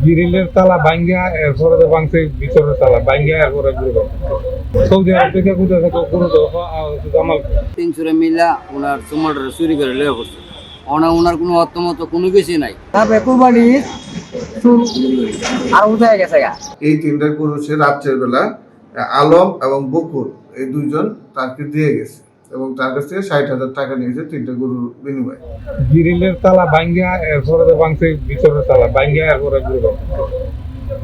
গ্রিলের তালা ভাঙ্গা এরপরে তো ভাঙছে ভিতরের তালা ভাঙ্গা এরপরে গুরু সৌদি আরব থেকে কোথায় থেকে গুরু জামাল 300 মিলা ওনার চুমাটারে চুরি করে লয়ে পড়ছে। ওনার কোনো অর্থমত কোনো কিছু নাই। তারপরে কুরবানি আর উঠে গেছে গা। এই তিনটা গরু সে রাত্রের বেলা আলম এবং বকুল এই দুইজন তাকে দিয়ে গেছে এবং তার কাছ থেকে 60,000 টাকা নিয়েছে তিনটা গরুর বিনিময়ে। গ্রিলের তালা ভাঙ্গা এরপরে তো ভাঙছে ভিতরের তালা ভাঙ্গা এরপরে গুরু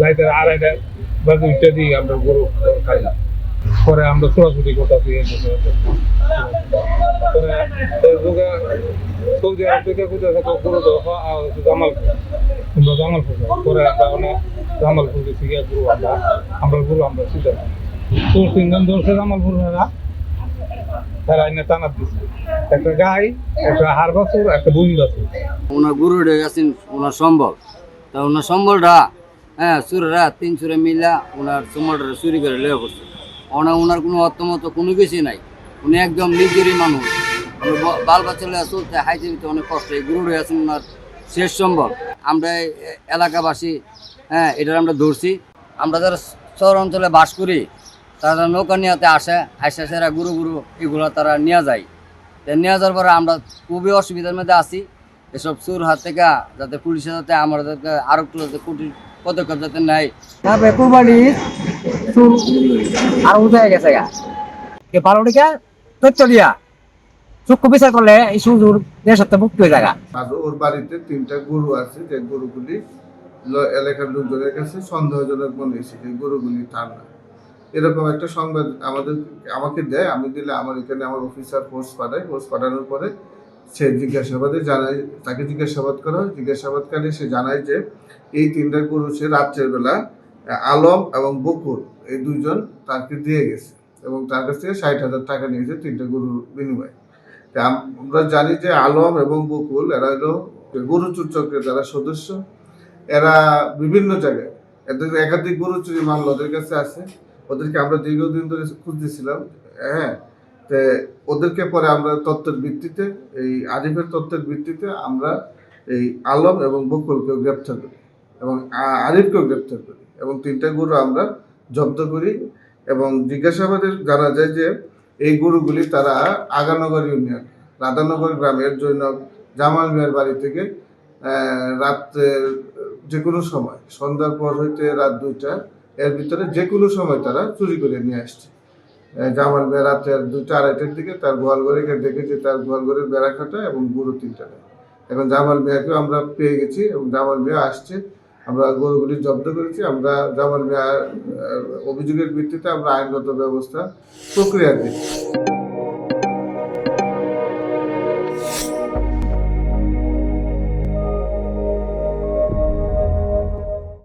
রাইতে 2:30 বাজে উঠে দিই আমরা গরু খাই পরে আমরা ছোটাছুটি করতেছি সৌদি আরব থেকে কোথায় থেকে গরু জামালপুর জামালপুর পরে আমরা জামালপুর গেছি গিয়ে গরু আমরা সিধা তোর তিনজন ধরছে জামালপুর তারা এনে টানার দিচ্ছে একটা গাই একটা হাড় বাছুর একটা বইন বাছুর। ওনার গরুটা আছেন ওনার সম্বল, তা ওনার সম্বলটা চুরেরা 300 মিলা ওনার চুমাটারে চুরি করে লয়ে পড়ছে। ওনার কোনো অর্থমত কোনো কিছু নাই। উনি একদম নিজেরই মানুষ, বাল বাচ্চা চলতে হাইতে দিতে অনেক কষ্ট। এই গরুটা আছেন ওনার শেষ সম্বল। আমরা এলাকাবাসী এটার আমরা ধরছি। আমরা যারা শহর অঞ্চলে বাস করি তারা নৌকা নিয়েতে আসে সেরা গুরু এগুলো তারা নিয়ে যায়। নিয়ে যাওয়ার পরে আমরা খুবই অসুবিধার মধ্যে আছি। এসব চোর হাত থেকে যাতে পুলিশের যাতে আমাদেরকে আরো একটু যাতে কঠিন পদক্ষেপ যাতে নেয়। তারপরে কুরবানি আর উঠে গেছে গা। এই বারোটিকা তথ্য দিয়া চক্ষু বিচার করলে এই সুযোগ দেশের তো মুক্তি হয়ে যায়। আর ওর বাড়িতে তিনটা গরু আছে যে গরুগুলি এলাকার লোকজনের কাছে সন্দেহজনক মনে হয়েছে যে গরুগুলি তার না। এরকম একটা সংবাদ আমাকে দেয়, আমি দিলে আমার এখানে আমার অফিসার পোস্ট পাঠানোর পরে সে জিজ্ঞাসাবাদে জানায়, তাকে জিজ্ঞাসাবাদ করা হয়। জিজ্ঞাসাবাদকালে সে জানায় যে এই তিনটা গরু সে রাত্রের বেলা আলম এবং বকুল এই দুইজন তাকে দিয়ে গেছে এবং তার কাছ থেকে 60,000 টাকা নিয়েছে তিনটা গরুর বিনিময়ে। আমরা জানি যে আলম এবং বকুল এরা হলো গরু চুর চক্রের যারা সদস্য। এরা বিভিন্ন জায়গায় এদের একাধিক গরু চুরি মামলা ওদের কাছে আছে। ওদেরকে আমরা দীর্ঘদিন ধরে খুঁজতেছিলাম। ওদেরকে পরে আমরা তথ্যের ভিত্তিতে এই আরিফের তথ্যের ভিত্তিতে আমরা এই আলম এবং বকুলকেও গ্রেপ্তার করি এবং আরিফকেও গ্রেপ্তার করি এবং তিনটা গরু আমরা জব্দ করি। এবং জিজ্ঞাসাবাদে জানা যায় যে এই গরুগুলি তারা আগানগর ইউনিয়ন রাধানগর গ্রামের জৈনক জামাল মিয়ার বাড়ি থেকে রাত্রের যে কোনো সময় সন্ধ্যার পর হইতে রাত 2টা এর ভিতরে যে কোনো সময় তারা চুরি করে নিয়ে আসছে। জামাল মিয়া রাত্রে 2টা-2:30টার দিকে তার গোয়ালঘরে দেখেছে, তার গোয়ালঘরের বেড়া কাটা এবং গরু 3টা। এখন জামাল মিয়াকেও আমরা পেয়ে গেছি এবং জামাল মিয়া আসছে। আমরা গরুগুলি জব্দ করেছি। আমরা জামাল মিয়ার অভিযোগের ভিত্তিতে আমরা আইনগত ব্যবস্থা প্রক্রিয়া দিচ্ছি।